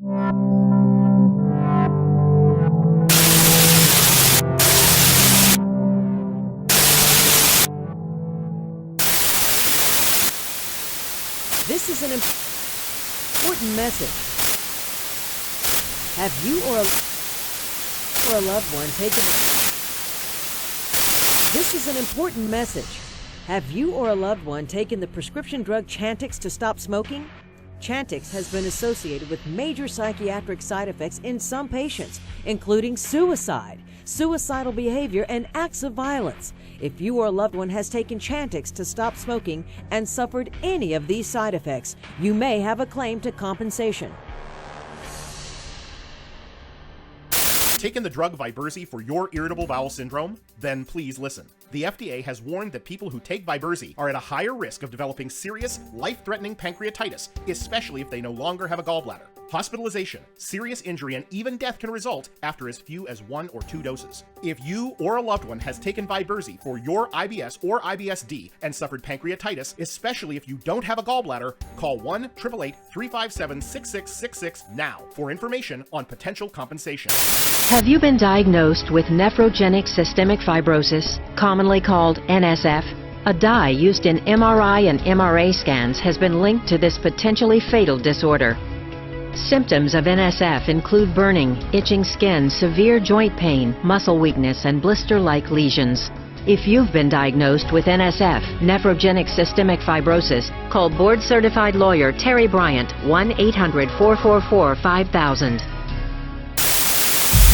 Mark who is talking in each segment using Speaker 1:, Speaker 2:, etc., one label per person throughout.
Speaker 1: This is an important message. Have you or a loved one taken... This is an important message. Have you or a loved one taken the prescription drug Chantix to stop smoking? Chantix has been associated with major psychiatric side effects in some patients, including suicide, suicidal behavior, and acts of violence. If you or a loved one has taken Chantix to stop smoking and suffered any of these side effects, you may have a claim to compensation.
Speaker 2: Taken the drug Vyburzi for your irritable bowel syndrome? Then please listen. The FDA has warned that people who take Vyburzi are at a higher risk of developing serious, life-threatening pancreatitis, especially if they no longer have a gallbladder. Hospitalization, serious injury, and even death can result after as few as 1 or 2 doses. If you or a loved one has taken Vyburzi for your IBS or IBS-D and suffered pancreatitis, especially if you don't have a gallbladder, call 1-888-357-6666 now for information on potential compensation.
Speaker 3: Have you been diagnosed with nephrogenic systemic fibrosis, commonly called NSF? A dye used in MRI and MRA scans has been linked to this potentially fatal disorder. Symptoms of NSF include burning, itching skin, severe joint pain, muscle weakness, and blister-like lesions. If you've been diagnosed with NSF, nephrogenic systemic fibrosis, call board-certified lawyer Terry Bryant, 1-800-444-5000.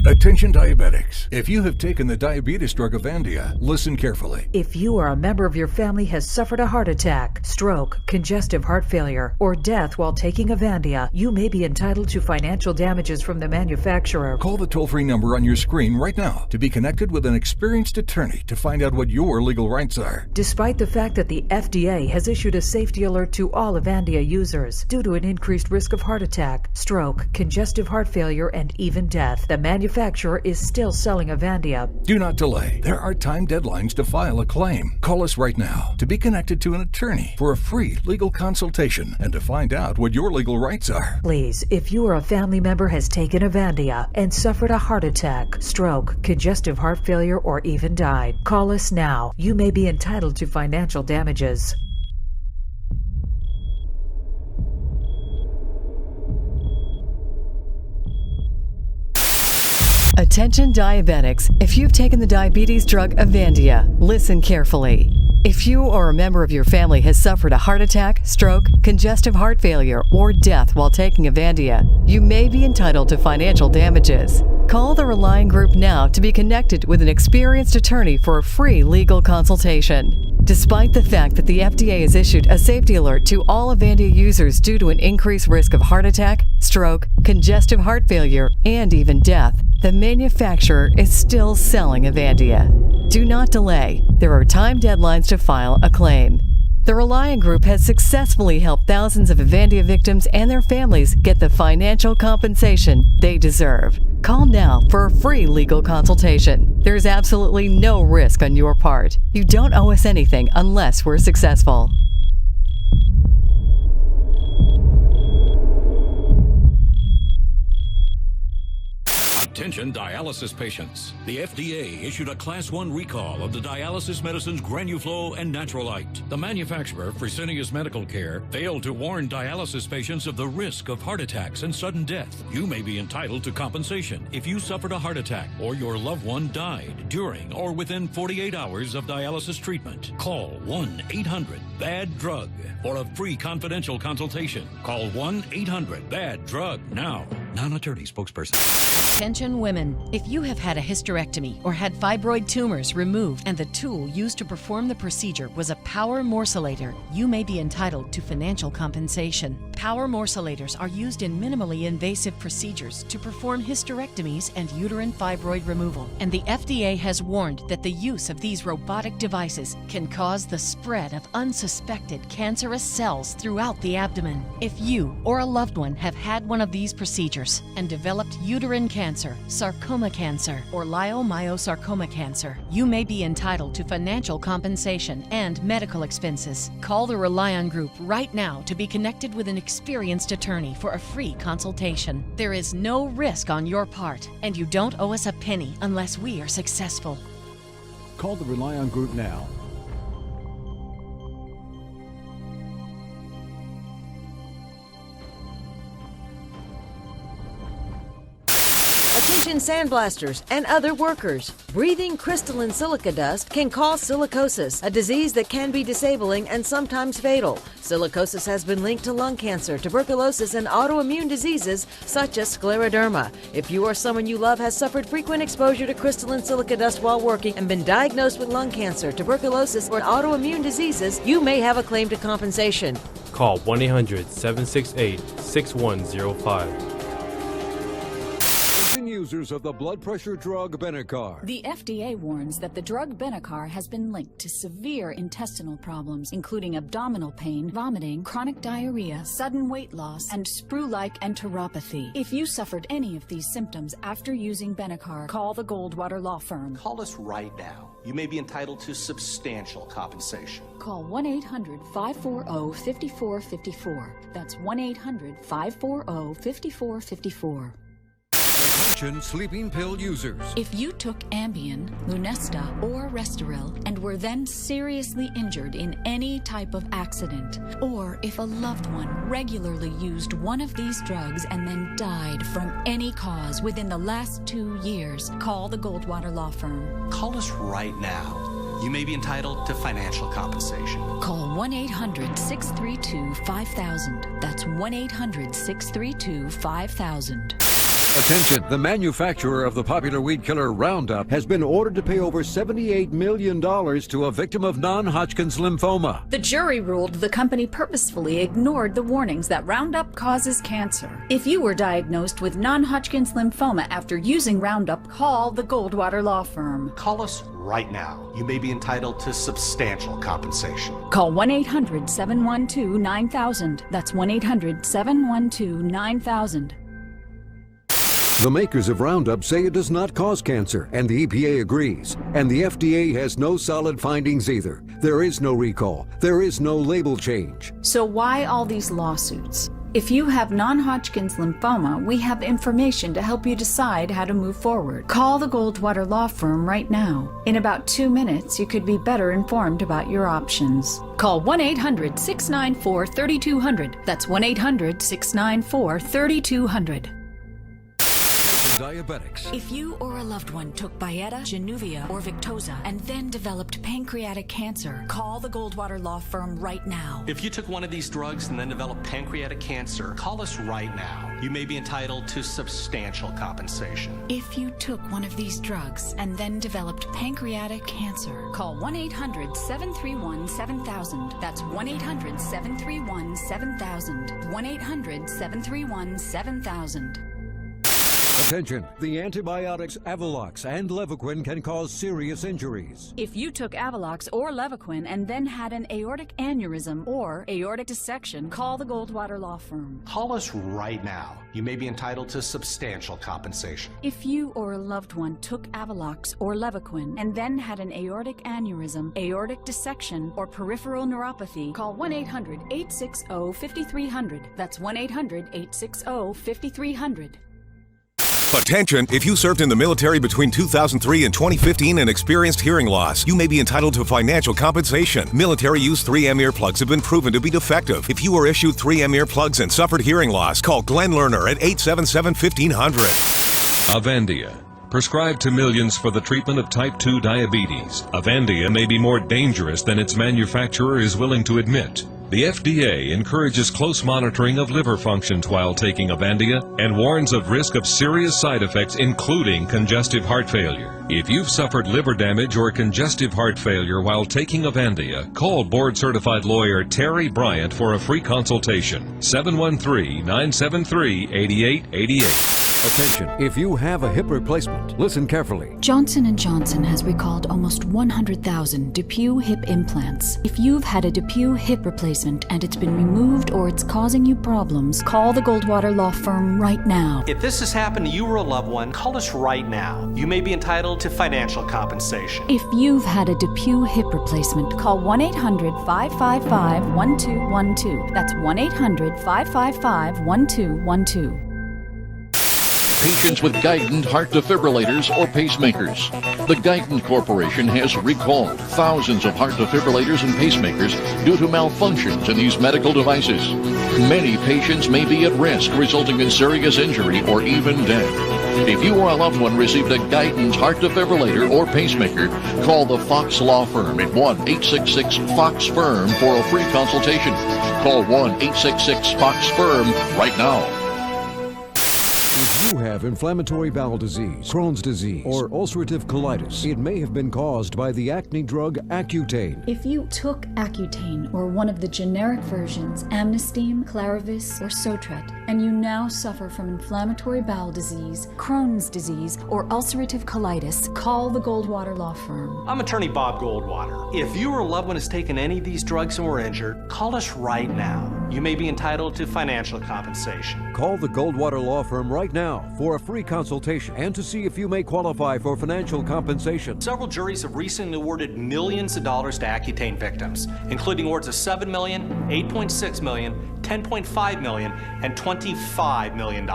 Speaker 4: Attention diabetics. If you have taken the diabetes drug Avandia, listen carefully.
Speaker 5: If you or a member of your family has suffered a heart attack, stroke, congestive heart failure, or death while taking Avandia, you may be entitled to financial damages from the manufacturer.
Speaker 4: Call the toll-free number on your screen right now to be connected with an experienced attorney to find out what your legal rights are.
Speaker 5: Despite the fact that the FDA has issued a safety alert to all Avandia users due to an increased risk of heart attack, stroke, congestive heart failure, and even death, the manufacturer is still selling Avandia.
Speaker 4: Do not delay. There are time deadlines to file a claim. Call us right now to be connected to an attorney for a free legal consultation and to find out what your legal rights are.
Speaker 5: Please, if you or a family member has taken Avandia and suffered a heart attack, stroke, congestive heart failure, or even died, call us now. You may be entitled to financial damages.
Speaker 6: Attention diabetics, if you've taken the diabetes drug Avandia, listen carefully. If you or a member of your family has suffered a heart attack, stroke, congestive heart failure, or death while taking Avandia, you may be entitled to financial damages. Call the Relying Group now to be connected with an experienced attorney for a free legal consultation. Despite the fact that the FDA has issued a safety alert to all Avandia users due to an increased risk of heart attack, stroke, congestive heart failure, and even death, the manufacturer is still selling Avandia. Do not delay. There are time deadlines to file a claim. The Relying Group has successfully helped thousands of Avandia victims and their families get the financial compensation they deserve. Call now for a free legal consultation. There's absolutely no risk on your part. You don't owe us anything unless we're successful.
Speaker 7: Attention dialysis patients. The FDA issued a Class 1 recall of the dialysis medicines Granuflo and Naturalite. The manufacturer, Fresenius Medical Care, failed to warn dialysis patients of the risk of heart attacks and sudden death. You may be entitled to compensation if you suffered a heart attack or your loved one died during or within 48 hours of dialysis treatment. Call 1-800-BAD-DRUG for a free confidential consultation. Call 1-800-BAD-DRUG now. Non-attorney spokesperson.
Speaker 8: Attention women. If you have had a hysterectomy or had fibroid tumors removed and the tool used to perform the procedure was a power morcellator, you may be entitled to financial compensation. Power morcellators are used in minimally invasive procedures to perform hysterectomies and uterine fibroid removal, and the FDA has warned that the use of these robotic devices can cause the spread of unsuspected cancerous cells throughout the abdomen. If you or a loved one have had one of these procedures, tumors and developed uterine cancer, sarcoma cancer, or leiomyosarcoma cancer, you may be entitled to financial compensation and medical expenses. Call the Relion Group right now to be connected with an experienced attorney for a free consultation. There is no risk on your part, and you don't owe us a penny unless we are successful.
Speaker 9: Call the Relion Group now.
Speaker 1: Attention sandblasters and other workers. Breathing crystalline silica dust can cause silicosis, a disease that can be disabling and sometimes fatal. Silicosis has been linked to lung cancer, tuberculosis, and autoimmune diseases such as scleroderma. If you or someone you love has suffered frequent exposure to crystalline silica dust while working and been diagnosed with lung cancer, tuberculosis, or autoimmune diseases, you may have a claim to compensation.
Speaker 10: Call 1-800-768-6105.
Speaker 9: Users of the blood pressure drug Benicar.
Speaker 11: The FDA warns that the drug Benicar has been linked to severe intestinal problems, including abdominal pain, vomiting, chronic diarrhea, sudden weight loss, and sprue-like enteropathy. If you suffered any of these symptoms after using Benicar, call the Goldwater Law Firm.
Speaker 12: Call us right now. You may be entitled to substantial compensation.
Speaker 11: Call 1-800-540-5454. That's 1-800-540-5454.
Speaker 9: Attention sleeping pill users.
Speaker 11: If you took Ambien, Lunesta, or Restoril and were then seriously injured in any type of accident, or if a loved one regularly used one of these drugs and then died from any cause within the last 2 years, call the Goldwater Law Firm.
Speaker 12: Call us right now. You may be entitled to financial compensation.
Speaker 11: Call 1-800-632-5000. That's 1-800-632-5000.
Speaker 9: Attention, the manufacturer of the popular weed killer Roundup has been ordered to pay over $78 million to a victim of non-Hodgkin's lymphoma.
Speaker 11: The jury ruled the company purposefully ignored the warnings that Roundup causes cancer. If you were diagnosed with non-Hodgkin's lymphoma after using Roundup, call the Goldwater Law Firm.
Speaker 12: Call us right now. You may be entitled to substantial compensation.
Speaker 11: Call 1-800-712-9000. That's 1-800-712-9000.
Speaker 9: The makers of Roundup say it does not cause cancer, and the EPA agrees. And the FDA has no solid findings either. There is no recall. There is no label change.
Speaker 11: So why all these lawsuits? If you have non-Hodgkin's lymphoma, we have information to help you decide how to move forward. Call the Goldwater Law Firm right now. In about 2 minutes, you could be better informed about your options. Call 1-800-694-3200. That's 1-800-694-3200.
Speaker 9: Diabetics.
Speaker 11: If you or a loved one took Byetta, Januvia, or Victoza and then developed pancreatic cancer, call the Goldwater Law Firm right now.
Speaker 12: If you took one of these drugs and then developed pancreatic cancer, call us right now. You may be entitled to substantial compensation.
Speaker 11: If you took one of these drugs and then developed pancreatic cancer, call 1-800-731-7000. That's 1-800-731-7000. 1-800-731-7000.
Speaker 9: Attention, the antibiotics Avelox and Levaquin can cause serious injuries.
Speaker 11: If you took Avelox or Levaquin and then had an aortic aneurysm or aortic dissection, call the Goldwater Law Firm.
Speaker 12: Call us right now. You may be entitled to substantial compensation.
Speaker 11: If you or a loved one took Avelox or Levaquin and then had an aortic aneurysm, aortic dissection, or peripheral neuropathy, call 1-800-860-5300. That's 1-800-860-5300.
Speaker 13: Attention, if you served in the military between 2003 and 2015 and experienced hearing loss, you may be entitled to financial compensation. Military-use 3M earplugs have been proven to be defective. If you were issued 3M earplugs and suffered hearing loss, call Glenn Lerner at 877-1500.
Speaker 14: Avandia. Prescribed to millions for the treatment of type 2 diabetes, Avandia may be more dangerous than its manufacturer is willing to admit. The FDA encourages close monitoring of liver functions while taking Avandia and warns of risk of serious side effects, including congestive heart failure. If you've suffered liver damage or congestive heart failure while taking Avandia, call board-certified lawyer Terry Bryant for a free consultation. 713-973-8888.
Speaker 9: Attention, if you have a hip replacement, listen carefully.
Speaker 11: Johnson & Johnson has recalled almost 100,000 DePuy hip implants. If you've had a DePuy hip replacement and it's been removed or it's causing you problems, call the Goldwater Law Firm right now.
Speaker 12: If this has happened to you or a loved one, call us right now. You may be entitled to financial compensation.
Speaker 11: If you've had a DePuy hip replacement, call 1-800-555-1212. That's 1-800-555-1212.
Speaker 10: Patients with Guidant heart defibrillators or pacemakers. The Guidant Corporation has recalled thousands of heart defibrillators and pacemakers due to malfunctions in these medical devices. Many patients may be at risk, resulting in serious injury or even death. If you or a loved one received a Guidant heart defibrillator or pacemaker, call the Fox Law Firm at 1-866-FOX-FIRM for a free consultation. Call 1-866-FOX-FIRM right now.
Speaker 9: If you have inflammatory bowel disease, Crohn's disease, or ulcerative colitis, it may have been caused by the acne drug Accutane.
Speaker 11: If you took Accutane or one of the generic versions, Amnesteem, Clarivis, or Sotret, and you now suffer from inflammatory bowel disease, Crohn's disease, or ulcerative colitis, call the Goldwater Law Firm.
Speaker 12: I'm attorney Bob Goldwater. If you or a loved one has taken any of these drugs and were injured, call us right now. You may be entitled to financial compensation.
Speaker 9: Call the Goldwater Law Firm right now for a free consultation and to see if you may qualify for financial compensation.
Speaker 12: Several juries have recently awarded millions of dollars to Accutane victims, including awards of $7 million, $8.6 million, $10.5 million, and $25 million.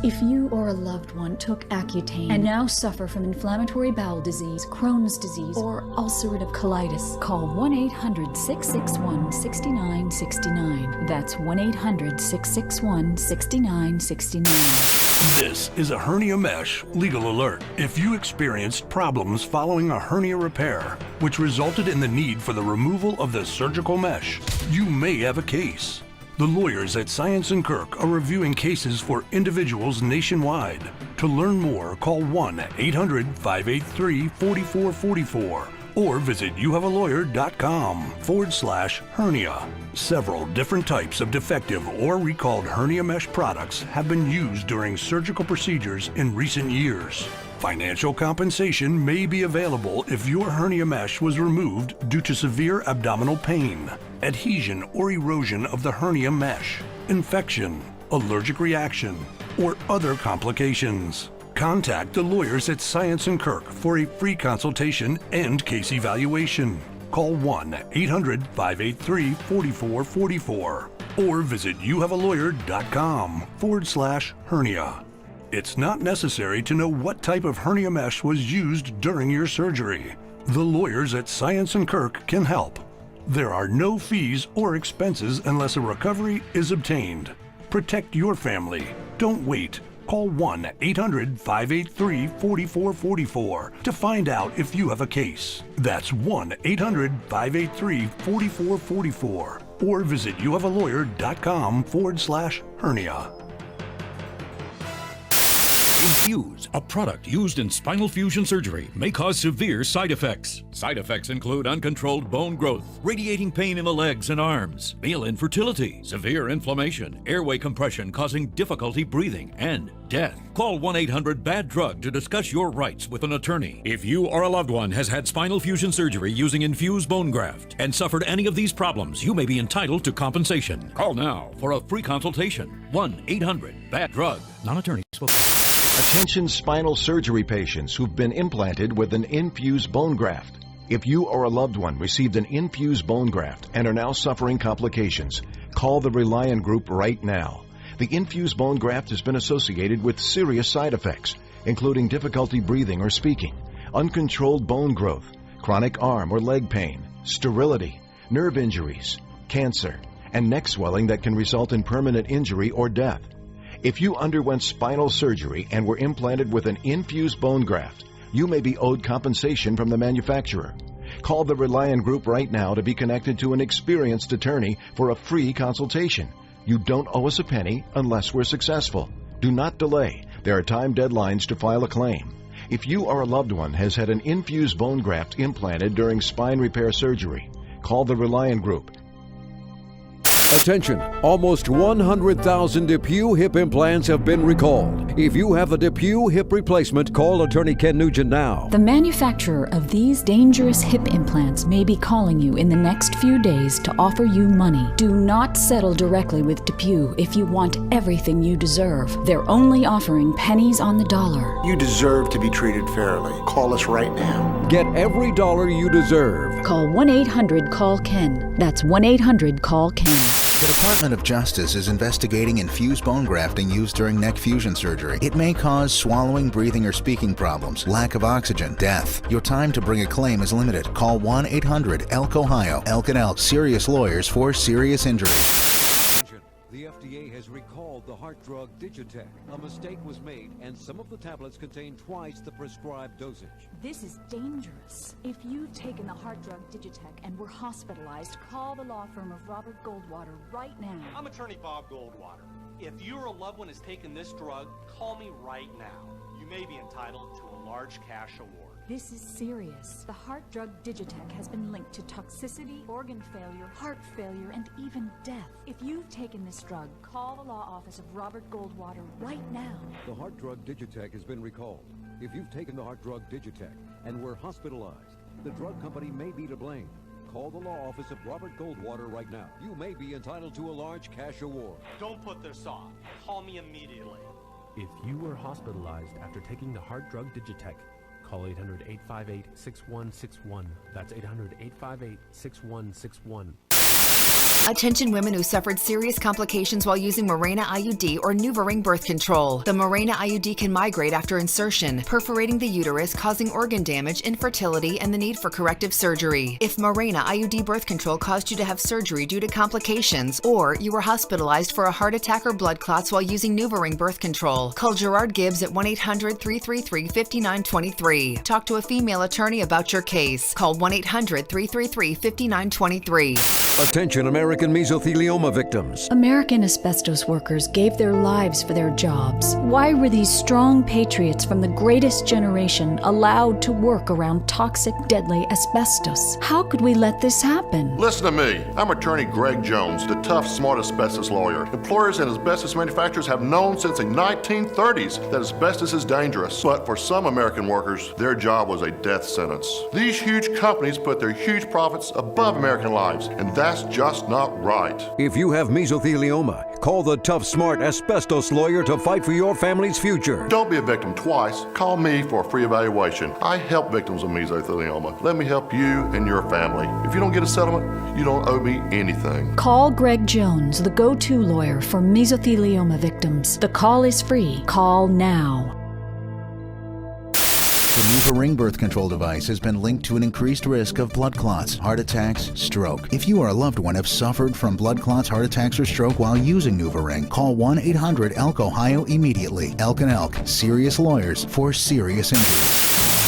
Speaker 11: If you or a loved one took Accutane and now suffer from inflammatory bowel disease, Crohn's disease, or ulcerative colitis, call 1-800-661-6969. That's 1-800-661-6969.
Speaker 15: This is a hernia mesh legal alert. If you experienced problems following a hernia repair, which resulted in the need for the removal of the surgical mesh, you may have a case. The lawyers at Science & Kirk are reviewing cases for individuals nationwide. To learn more, call 1-800-583-4444 or visit youhavealawyer.com/hernia. Several different types of defective or recalled hernia mesh products have been used during surgical procedures in recent years. Financial compensation may be available if your hernia mesh was removed due to severe abdominal pain, adhesion or erosion of the hernia mesh, infection, allergic reaction, or other complications. Contact the lawyers at Science & Kirk for a free consultation and case evaluation. Call 1-800-583-4444 or visit youhavealawyer.com/hernia. It's not necessary to know what type of hernia mesh was used during your surgery. The lawyers at Science & Kirk can help. There are no fees or expenses unless a recovery is obtained. Protect your family. Don't wait. Call 1-800-583-4444 to find out if you have a case. That's 1-800-583-4444 or visit youhavealawyer.com/hernia.
Speaker 7: Infuse, a product used in spinal fusion surgery, may cause severe side effects. Side effects include uncontrolled bone growth, radiating pain in the legs and arms, male infertility, severe inflammation, airway compression causing difficulty breathing, and death. Call 1-800-BAD-DRUG to discuss your rights with an attorney. If you or a loved one has had spinal fusion surgery using infused bone graft and suffered any of these problems, you may be entitled to compensation. Call now for a free consultation. 1-800-BAD-DRUG. Non-attorney spoken.
Speaker 16: Attention spinal surgery patients who've been implanted with an infused bone graft. If you or a loved one received an infused bone graft and are now suffering complications, call the Reliant Group right now. The infused bone graft has been associated with serious side effects, including difficulty breathing or speaking, uncontrolled bone growth, chronic arm or leg pain, sterility, nerve injuries, cancer, and neck swelling that can result in permanent injury or death. If you underwent spinal surgery and were implanted with an infused bone graft, you may be owed compensation from the manufacturer. Call the Reliant Group right now to be connected to an experienced attorney for a free consultation. You don't owe us a penny unless we're successful. Do not delay. There are time deadlines to file a claim. If you or a loved one has had an infused bone graft implanted during spine repair surgery, call the Reliant Group.
Speaker 9: Attention, almost 100,000 DePuy hip implants have been recalled. If you have a DePuy hip replacement, call attorney Ken Nugent now.
Speaker 11: The manufacturer of these dangerous hip implants may be calling you in the next few days to offer you money. Do not settle directly with DePuy if you want everything you deserve. They're only offering pennies on the dollar.
Speaker 17: You deserve to be treated fairly. Call us right now.
Speaker 9: Get every dollar you deserve.
Speaker 11: Call 1-800-CALL-KEN. That's 1-800-CALL-KEN.
Speaker 18: The Department of Justice is investigating infused bone grafting used during neck fusion surgery. It may cause swallowing, breathing, or speaking problems, lack of oxygen, death. Your time to bring a claim is limited. Call 1-800-ELK-OHIO. Elk & Elk, serious lawyers for serious injury.
Speaker 9: The FDA has recalled the heart drug Digitech. A mistake was made, and some of the tablets contain twice the prescribed dosage.
Speaker 11: This is dangerous. If you've taken the heart drug Digitech and were hospitalized, call the law firm of Robert Goldwater right now.
Speaker 12: I'm attorney Bob Goldwater. If you or a loved one has taken this drug, call me right now. You may be entitled to a large cash award.
Speaker 11: This is serious. The heart drug Digitech has been linked to toxicity, organ failure, heart failure, and even death. If you've taken this drug, call the law office of Robert Goldwater right now.
Speaker 9: The heart drug Digitech has been recalled. If you've taken the heart drug Digitech and were hospitalized, the drug company may be to blame. Call the law office of Robert Goldwater right now. You may be entitled to a large cash award.
Speaker 12: Don't put this off. Call me immediately.
Speaker 19: If you were hospitalized after taking the heart drug Digitech, call 800-858-6161. That's 800-858-6161.
Speaker 20: Attention women who suffered serious complications while using Mirena IUD or NuvaRing birth control. The Mirena IUD can migrate after insertion, perforating the uterus, causing organ damage, infertility, and the need for corrective surgery. If Mirena IUD birth control caused you to have surgery due to complications, or you were hospitalized for a heart attack or blood clots while using NuvaRing birth control, call Gerard Gibbs at 1-800-333-5923. Talk to a female attorney about your case. Call 1-800-333-5923.
Speaker 9: Attention, American mesothelioma victims.
Speaker 11: American asbestos workers gave their lives for their jobs. Why were these strong patriots from the greatest generation allowed to work around toxic, deadly asbestos? How could we let this happen?
Speaker 21: Listen to me. I'm attorney Greg Jones, the tough, smart asbestos lawyer. Employers and asbestos manufacturers have known since the 1930s that asbestos is dangerous. But for some American workers, their job was a death sentence. These huge companies put their huge profits above American lives, and that's just not right.
Speaker 9: If you have mesothelioma, call the tough, smart asbestos lawyer to fight for your family's future.
Speaker 21: Don't be a victim twice. Call me for a free evaluation. I help victims of mesothelioma. Let me help you and your family. If you don't get a settlement, you don't owe me anything.
Speaker 11: Call Greg Jones, the go-to lawyer for mesothelioma victims. The call is free. Call now.
Speaker 18: The NuvaRing birth control device has been linked to an increased risk of blood clots, heart attacks, stroke. If you or a loved one have suffered from blood clots, heart attacks, or stroke while using NuvaRing, call 1-800-ELK-OHIO immediately. Elk & Elk, serious lawyers for serious injury.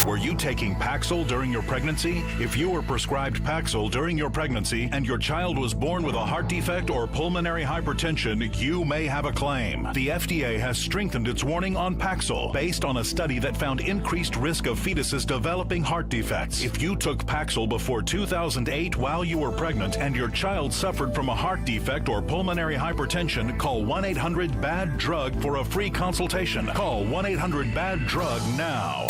Speaker 22: Were you taking Paxil during your pregnancy? If you were prescribed Paxil during your pregnancy and your child was born with a heart defect or pulmonary hypertension, you may have a claim. The FDA has strengthened its warning on Paxil based on a study that found increased risk of fetuses developing heart defects. If you took Paxil before 2008 while you were pregnant and your child suffered from a heart defect or pulmonary hypertension, call 1-800-BAD-DRUG for a free consultation. Call 1-800-BAD-DRUG now.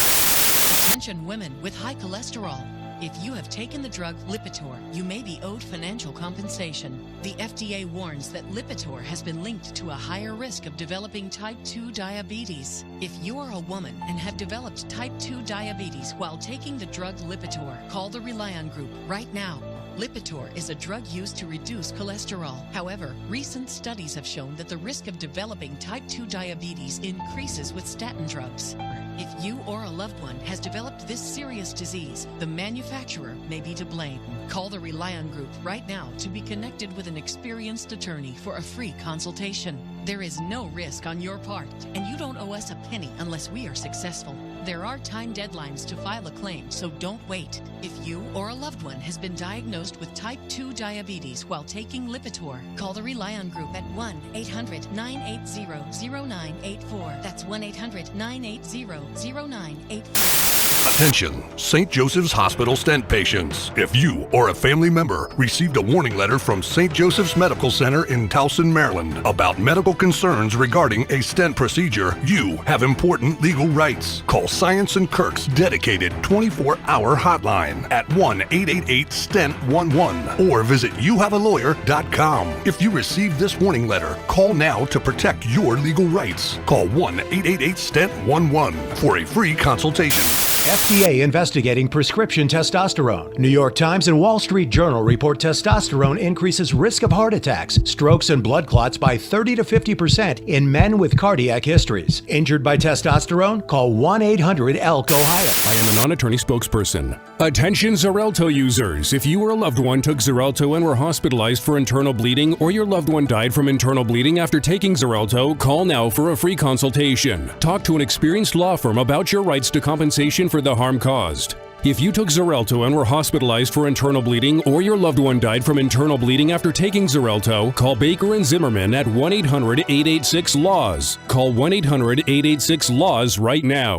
Speaker 8: Attention women with high cholesterol. If you have taken the drug Lipitor, you may be owed financial compensation. The FDA warns that Lipitor has been linked to a higher risk of developing type 2 diabetes. If you are a woman and have developed type 2 diabetes while taking the drug Lipitor, call the Relion Group right now. Lipitor is a drug used to reduce cholesterol. However, recent studies have shown that the risk of developing type 2 diabetes increases with statin drugs. If you or a loved one has developed this serious disease, the manufacturer may be to blame. Call the Relion Group right now to be connected with an experienced attorney for a free consultation. There is no risk on your part, and you don't owe us a penny unless we are successful. There are time deadlines to file a claim, so don't wait. If you or a loved one has been diagnosed with type 2 diabetes while taking Lipitor, call the Relion Group at 1-800-980-0984. That's 1-800-980-0985.
Speaker 15: Attention, St. Joseph's Hospital stent patients. If you or a family member received a warning letter from St. Joseph's Medical Center in Towson, Maryland about medical concerns regarding a stent procedure, you have important legal rights. Call Science & Kirk's dedicated 24-hour hotline at 1-888-STENT-11 or visit youhavealawyer.com. If you received this warning letter, call now to protect your legal rights. Call 1-888-STENT-11 for a free consultation.
Speaker 2: FDA investigating prescription testosterone. New York Times and Wall Street Journal report testosterone increases risk of heart attacks, strokes, and blood clots by 30 to 50% in men with cardiac histories. Injured by testosterone? Call 1-800-ELK-OHIO.
Speaker 3: I am a non-attorney spokesperson. Attention Xarelto users. If you or a loved one took Xarelto and were hospitalized for internal bleeding, or your loved one died from internal bleeding after taking Xarelto, call now for a free consultation. Talk to an experienced law firm about your rights to compensation for the harm caused. If you took Xarelto and were hospitalized for internal bleeding, or your loved one died from internal bleeding after taking Xarelto, call Baker and Zimmerman at 1-800-886-LAWS. Call 1-800-886-LAWS right now.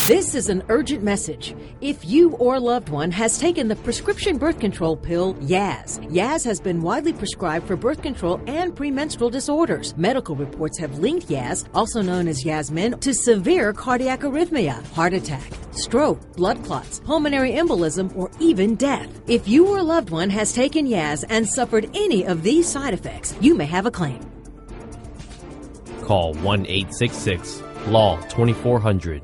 Speaker 1: This is an urgent message. If you or a loved one has taken the prescription birth control pill Yaz, Yaz has been widely prescribed for birth control and premenstrual disorders. Medical reports have linked Yaz, also known as Yasmin, to severe cardiac arrhythmia, heart attack, stroke, blood clots, pulmonary embolism, or even death. If you or a loved one has taken Yaz and suffered any of these side effects, you may have a claim.
Speaker 23: Call 1-866-LAW-2400.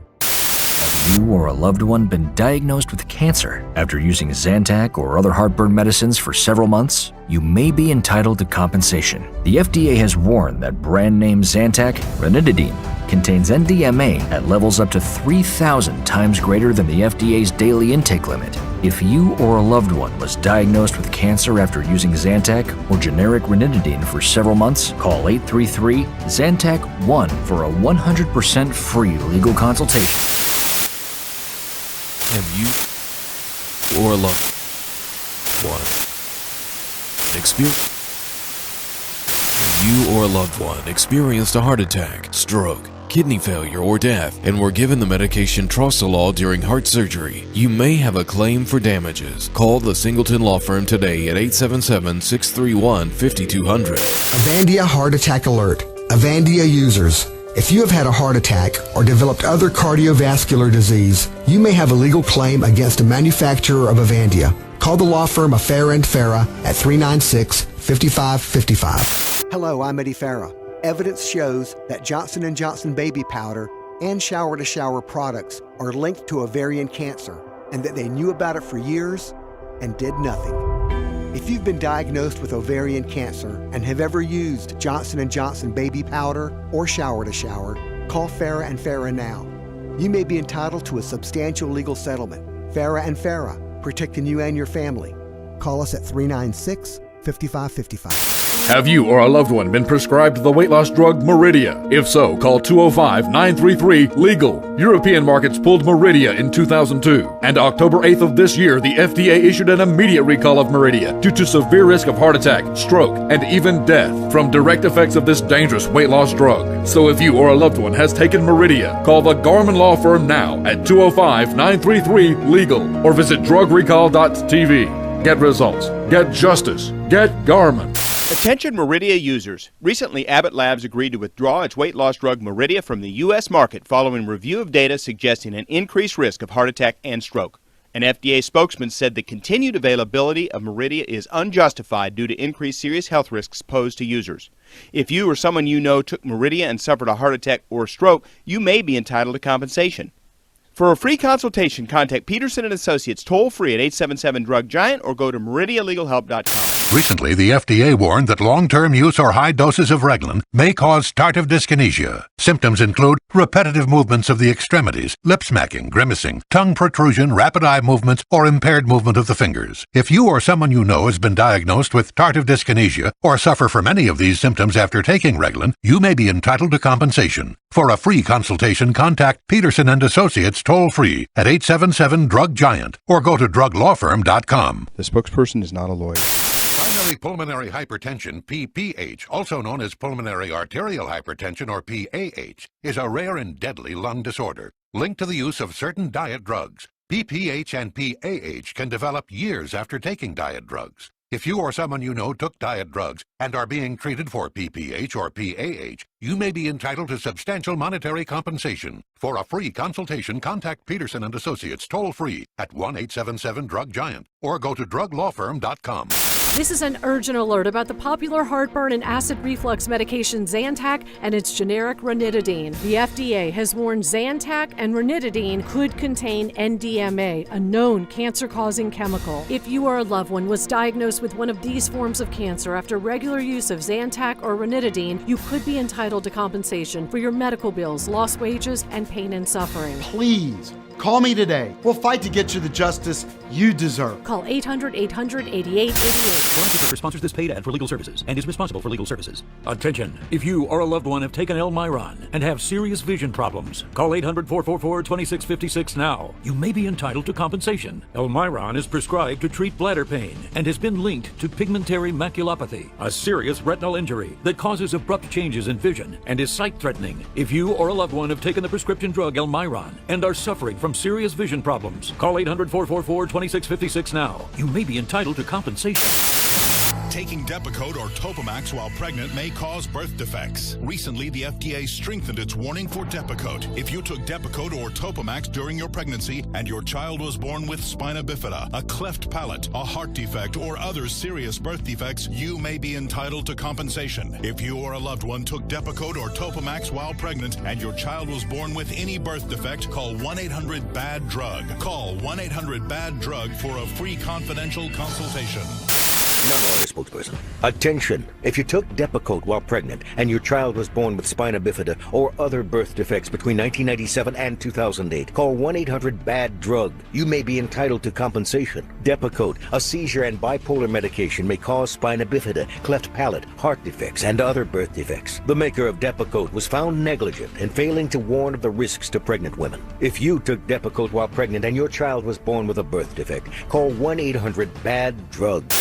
Speaker 24: Have you or a loved one been diagnosed with cancer after using Zantac or other heartburn medicines for several months? You may be entitled to compensation. The FDA has warned that brand name Zantac ranitidine contains NDMA at levels up to 3,000 times greater than the FDA's daily intake limit. If you or a loved one was diagnosed with cancer after using Zantac or generic ranitidine for several months, call 833-ZANTAC-1 for a 100% free legal consultation.
Speaker 25: Have you or a loved one experienced a heart attack, stroke, kidney failure, or death, and were given the medication Trostalol during heart surgery? You may have a claim for damages. Call the Singleton Law Firm today at 877-631-5200.
Speaker 26: Avandia Heart Attack Alert. Avandia users. If you have had a heart attack or developed other cardiovascular disease, you may have a legal claim against a manufacturer of Avandia. Call the law firm of Farah & Farah at 396-5555.
Speaker 27: Hello, I'm Eddie Farah. Evidence shows that Johnson & Johnson baby powder and shower-to-shower products are linked to ovarian cancer and that they knew about it for years and did nothing. If you've been diagnosed with ovarian cancer and have ever used Johnson & Johnson baby powder or shower-to-shower, call Farah & Farah now. You may be entitled to a substantial legal settlement. Farah & Farah, protecting you and your family. Call us at 396-5555.
Speaker 28: Have you or a loved one been prescribed the weight loss drug Meridia? If so, call 205-933-LEGAL. European markets pulled Meridia in 2002, and October 8th of this year, the FDA issued an immediate recall of Meridia due to severe risk of heart attack, stroke, and even death from direct effects of this dangerous weight loss drug. So if you or a loved one has taken Meridia, call the Garman Law Firm now at 205-933-LEGAL or visit drugrecall.tv. Get results. Get justice. Get Garman.
Speaker 29: Attention Meridia users. Recently, Abbott Labs agreed to withdraw its weight loss drug Meridia from the U.S. market following review of data suggesting an increased risk of heart attack and stroke. An FDA spokesman said the continued availability of Meridia is unjustified due to increased serious health risks posed to users. If you or someone you know took Meridia and suffered a heart attack or stroke, you may be entitled to compensation. For a free consultation, contact Peterson & Associates toll-free at 877-DRUG-GIANT or go to meridialegalhelp.com.
Speaker 30: Recently, the FDA warned that long-term use or high doses of Reglan may cause tardive dyskinesia. Symptoms include repetitive movements of the extremities, lip smacking, grimacing, tongue protrusion, rapid eye movements, or impaired movement of the fingers. If you or someone you know has been diagnosed with tardive dyskinesia or suffer from any of these symptoms after taking Reglan, you may be entitled to compensation. For a free consultation, contact Peterson & Associates toll-free at 877-DRUG-GIANT or go to druglawfirm.com.
Speaker 31: The spokesperson is not a lawyer.
Speaker 15: Primary
Speaker 30: Primary pulmonary hypertension, PPH, also known as pulmonary arterial hypertension or PAH, is a rare and deadly lung disorder linked to the use of certain diet drugs. PPH and PAH can develop years after taking diet drugs. If you or someone you know took diet drugs and are being treated for PPH or PAH, you may be entitled to substantial monetary compensation. For a free consultation, contact Peterson & Associates toll-free at 1-877-DRUG-GIANT or go to druglawfirm.com.
Speaker 4: This is an urgent alert about the popular heartburn and acid reflux medication Zantac and its generic ranitidine. The FDA has warned Zantac and ranitidine could contain NDMA, a known cancer-causing chemical. If you or a loved one was diagnosed with one of these forms of cancer after regular use of Zantac or ranitidine, you could be entitled to compensation for your medical bills, lost wages, and pain and suffering.
Speaker 5: Please, call me today. We'll fight to get you the justice you deserve.
Speaker 4: Call 800-800-8888.
Speaker 6: Call sponsors this paid ad for legal services and is responsible for legal services. Attention! If you or a loved one have taken Elmiron and have serious vision problems, call 800-444-2656 now. You may be entitled to compensation. Elmiron is prescribed to treat bladder pain and has been linked to pigmentary maculopathy, a serious retinal injury that causes abrupt changes in vision and is sight-threatening. If you or a loved one have taken the prescription drug Elmiron and are suffering from serious vision problems, call 800-444-2656 now. You may be entitled to compensation.
Speaker 22: Taking Depakote or Topamax while pregnant may cause birth defects. Recently, the FDA strengthened its warning for Depakote. If you took Depakote or Topamax during your pregnancy and your child was born with spina bifida, a cleft palate, a heart defect, or other serious birth defects, you may be entitled to compensation. If you or a loved one took Depakote or Topamax while pregnant and your child was born with any birth defect, call 1-800-BAD-DRUG. Call 1-800-BAD-DRUG for a free confidential consultation.
Speaker 7: Now, spokesperson. Attention! If you took Depakote while pregnant and your child was born with spina bifida or other birth defects between 1997 and 2008, call 1-800-BAD-DRUG. You may be entitled to compensation. Depakote, a seizure and bipolar medication, may cause spina bifida, cleft palate, heart defects, and other birth defects. The maker of Depakote was found negligent in failing to warn of the risks to pregnant women. If you took Depakote while pregnant and your child was born with a birth defect, call 1-800-BAD-DRUG.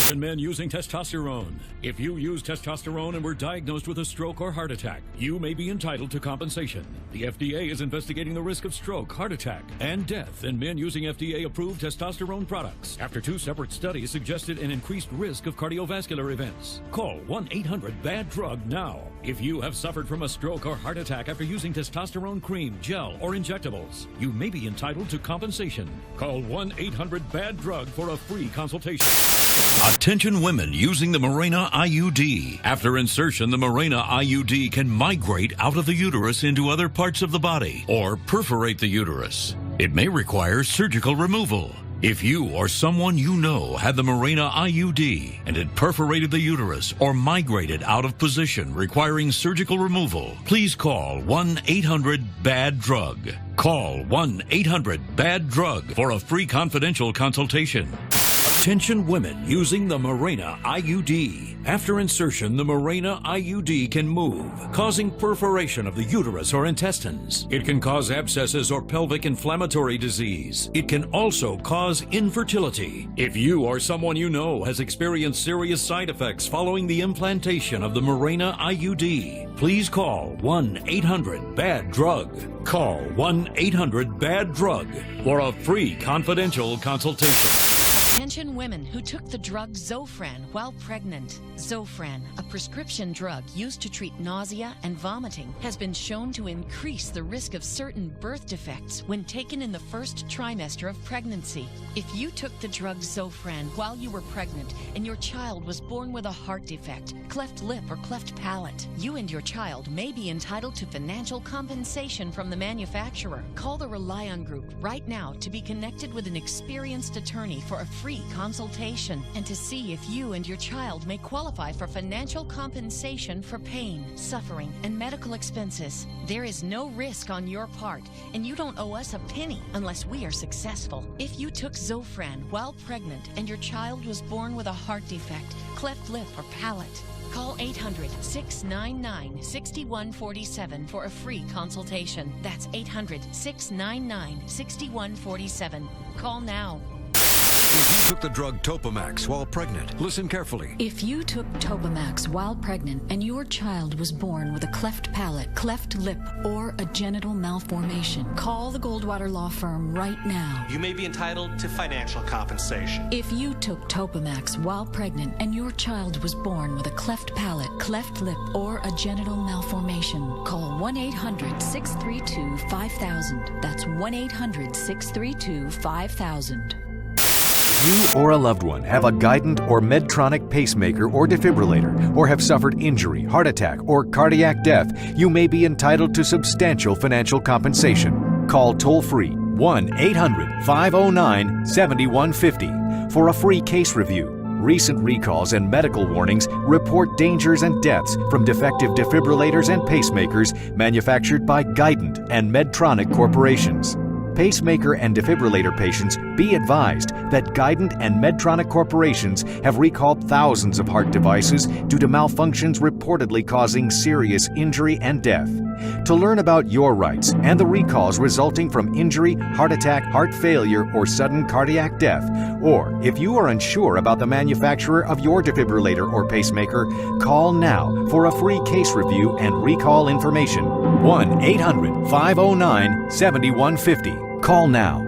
Speaker 6: Attention men using testosterone. If you use testosterone and were diagnosed with a stroke or heart attack, you may be entitled to compensation. The FDA is investigating the risk of stroke, heart attack, and death in men using FDA-approved testosterone products after 2 separate studies suggested an increased risk of cardiovascular events. Call 1-800-BAD-DRUG now. If you have suffered from a stroke or heart attack after using testosterone cream, gel, or injectables, you may be entitled to compensation. Call 1-800-BAD-DRUG for a free consultation.
Speaker 10: Attention women using the Mirena IUD. After insertion, the Mirena IUD can migrate out of the uterus into other parts of the body or perforate the uterus. It may require surgical removal. If you or someone you know had the Mirena IUD and it perforated the uterus or migrated out of position requiring surgical removal, please call 1-800-BAD-DRUG. Call 1-800-BAD-DRUG for a free confidential consultation.
Speaker 6: Attention women using the Mirena IUD. After insertion, the Mirena IUD can move, causing perforation of the uterus or intestines. It can cause abscesses or pelvic inflammatory disease. It can also cause infertility. If you or someone you know has experienced serious side effects following the implantation of the Mirena IUD, please call 1-800-BAD-DRUG. Call 1-800-BAD-DRUG for a free confidential consultation.
Speaker 8: Attention women who took the drug Zofran while pregnant. Zofran, a prescription drug used to treat nausea and vomiting, has been shown to increase the risk of certain birth defects when taken in the first trimester of pregnancy. If you took the drug Zofran while you were pregnant and your child was born with a heart defect, cleft lip, or cleft palate, you and your child may be entitled to financial compensation from the manufacturer. Call the Rely On Group right now to be connected with an experienced attorney for a free consultation and to see if you and your child may qualify for financial compensation for pain, suffering, and medical expenses. There is no risk on your part, and you don't owe us a penny unless we are successful. If you took Zofran while pregnant and your child was born with a heart defect, cleft lip, or palate, call 800-699-6147 for a free consultation. That's 800-699-6147. Call now.
Speaker 9: If you took the drug Topamax while pregnant, listen carefully.
Speaker 11: If you took Topamax while pregnant and your child was born with a cleft palate, cleft lip, or a genital malformation, call the Goldwater Law Firm right now.
Speaker 12: You may be entitled to financial compensation.
Speaker 11: If you took Topamax while pregnant and your child was born with a cleft palate, cleft lip, or a genital malformation, call 1-800-632-5000. That's 1-800-632-5000.
Speaker 13: You or a loved one have a Guidant or Medtronic pacemaker or defibrillator, or have suffered injury, heart attack, or cardiac death, you may be entitled to substantial financial compensation. Call toll-free 1-800-509-7150 for a free case review. Recent recalls and medical warnings report dangers and deaths from defective defibrillators and pacemakers manufactured by Guidant and Medtronic corporations. Pacemaker and defibrillator patients, be advised that Guidant and Medtronic corporations have recalled thousands of heart devices due to malfunctions reportedly causing serious injury and death. To learn about your rights and the recalls resulting from injury, heart attack, heart failure, or sudden cardiac death, or if you are unsure about the manufacturer of your defibrillator or pacemaker, call now for a free case review and recall information. 1-800-509-7150. Call now.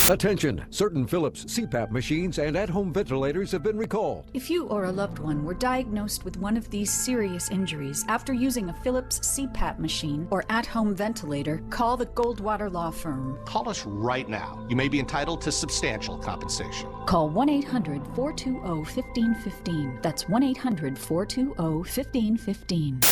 Speaker 9: Attention! Certain Philips CPAP machines and at-home ventilators have been recalled.
Speaker 14: If you or a loved one were diagnosed with one of these serious injuries after using a Philips CPAP machine or at-home ventilator, call the Goldwater Law Firm.
Speaker 12: Call us right now. You may be entitled to substantial compensation.
Speaker 14: Call 1-800-420-1515. That's 1-800-420-1515.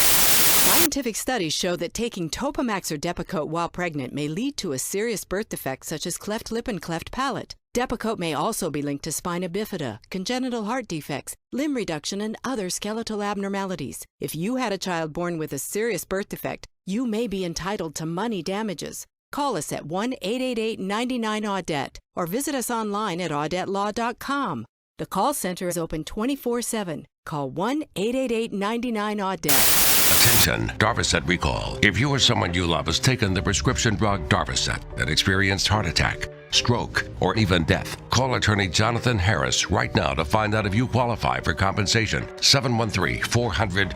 Speaker 16: Scientific studies show that taking Topamax or Depakote while pregnant may lead to a serious birth defect such as cleft lip and cleft palate. Depakote may also be linked to spina bifida, congenital heart defects, limb reduction, and other skeletal abnormalities. If you had a child born with a serious birth defect, you may be entitled to money damages. Call us at 1-888-99-AUDETTE or visit us online at audetlaw.com. The call center is open 24/7. Call 1-888-99-AUDETTE.
Speaker 17: Attention, Darvocet recall. If you or someone you love has taken the prescription drug Darvocet and experienced heart attack, stroke, or even death, call attorney Jonathan Harris right now to find out if you qualify for compensation. 713-400-HURT.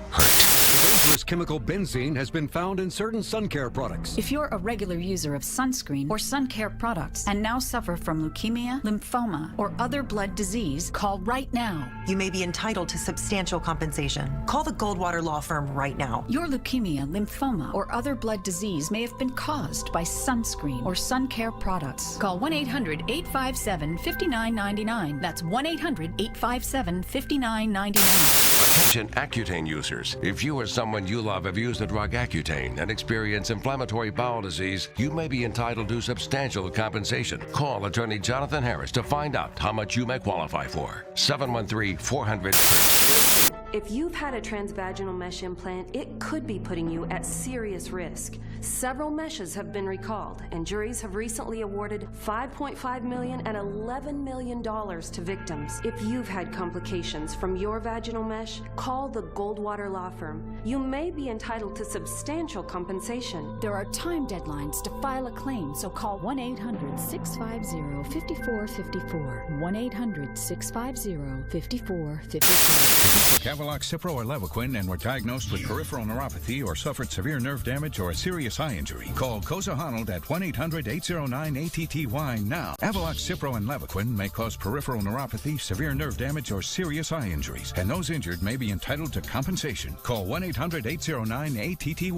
Speaker 9: The dangerous chemical benzene has been found in certain sun care products.
Speaker 14: If you're a regular user of sunscreen or sun care products and now suffer from leukemia, lymphoma, or other blood disease, call right now.
Speaker 19: You may be entitled to substantial compensation. Call the Goldwater Law Firm right now.
Speaker 14: Your leukemia, lymphoma, or other blood disease may have been caused by sunscreen or sun care products. Call 1-800-857-5999. That's 1-800-857-5999.
Speaker 17: Attention Accutane users. If you or someone you love have used the drug Accutane and experience inflammatory bowel disease, you may be entitled to substantial compensation. Call attorney Jonathan Harris to find out how much you may qualify for. 713-400-HURT.
Speaker 20: If you've had a transvaginal mesh implant, it could be putting you at serious risk. Several meshes have been recalled, and juries have recently awarded $5.5 million and $11 million to victims. If you've had complications from your vaginal mesh, call the Goldwater Law Firm. You may be entitled to substantial compensation.
Speaker 14: There are time deadlines to file a claim, so call 1-800-650-5454. 1-800-650-5454.
Speaker 21: Avalox, Cipro, or Levaquin and were diagnosed with peripheral neuropathy or suffered severe nerve damage or a serious eye injury, call Koza Honnold at 1-800-809-ATTY now. Avalox, Cipro, and Levaquin may cause peripheral neuropathy, severe nerve damage, or serious eye injuries, and those injured may be entitled to compensation. Call 1-800-809-ATTY.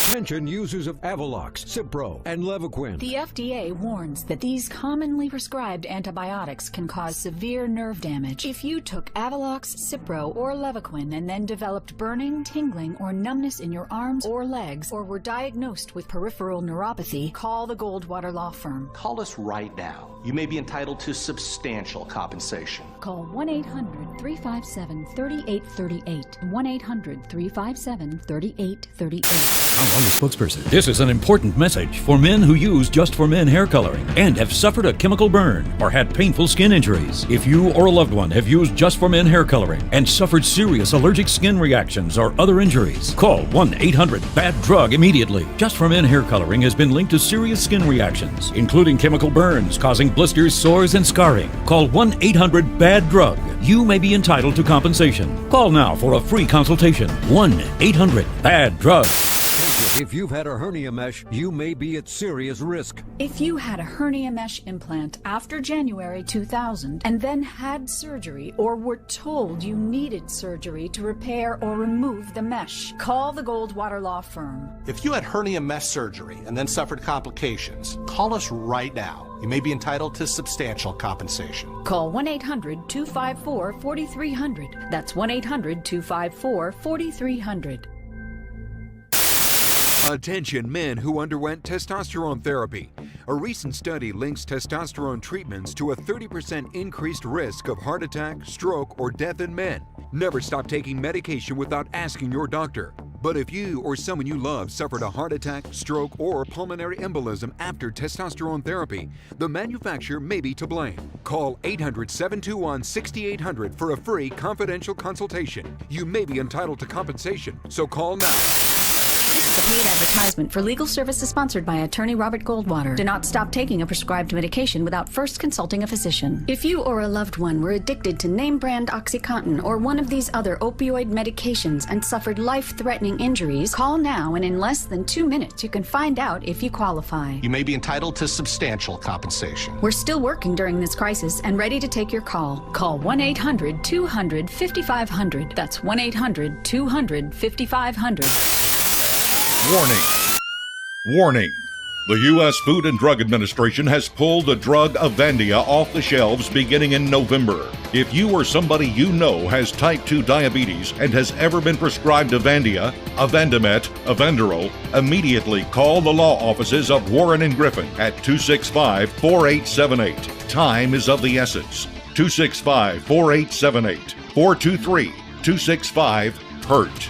Speaker 9: Attention users of Avalox, Cipro, and Levaquin.
Speaker 14: The FDA warns that these commonly prescribed antibiotics can cause severe nerve damage. If you took Avalox, Cipro, or Levaquin and then developed burning, tingling, or numbness in your arms or legs, or were diagnosed with peripheral neuropathy, call the Goldwater Law Firm.
Speaker 12: Call us right now. You may be entitled to substantial compensation.
Speaker 14: Call 1-800-357-3838. 1-800-357-3838.
Speaker 6: I'm on the spokesperson. This is an important message for men who use Just for Men hair coloring and have suffered a chemical burn or had painful skin injuries. If you or a loved one have used Just for Men hair coloring and suffered serious allergic skin reactions or other injuries. Call 1-800-BAD-DRUG immediately. Just for men, hair coloring has been linked to serious skin reactions, including chemical burns causing blisters, sores, and scarring. Call 1-800-BAD-DRUG. You may be entitled to compensation. Call now for a free consultation. 1-800-BAD-DRUG.
Speaker 9: If you've had a hernia mesh, you may be at serious risk.
Speaker 14: If you had a hernia mesh implant after January 2000 and then had surgery or were told you needed surgery to repair or remove the mesh, call the Goldwater Law Firm.
Speaker 12: If you had hernia mesh surgery and then suffered complications, call us right now. You may be entitled to substantial compensation.
Speaker 14: Call 1-800-254-4300. That's 1-800-254-4300.
Speaker 9: Attention men who underwent testosterone therapy. A recent study links testosterone treatments to a 30% increased risk of heart attack, stroke, or death in men. Never stop taking medication without asking your doctor. But if you or someone you love suffered a heart attack, stroke, or pulmonary embolism after testosterone therapy, the manufacturer may be to blame. Call 800-721-6800 for a free confidential consultation. You may be entitled to compensation, so call now.
Speaker 14: This is a paid advertisement for legal services sponsored by attorney Robert Goldwater. Do not stop taking a prescribed medication without first consulting a physician. If you or a loved one were addicted to name brand OxyContin or one of these other opioid medications and suffered life-threatening injuries, call now and in less than 2 minutes you can find out if you qualify.
Speaker 12: You may be entitled to substantial compensation.
Speaker 14: We're still working during this crisis and ready to take your call. Call 1-800-200-5500. That's 1-800-200-5500.
Speaker 22: Warning. Warning. The U.S. Food and Drug Administration has pulled the drug Avandia off the shelves beginning in November. If you or somebody you know has type 2 diabetes and has ever been prescribed Avandia, Avandamet, Avandero, immediately call the law offices of Warren and Griffin at 265-4878. Time is of the essence. 265-4878. 423-265-PERT.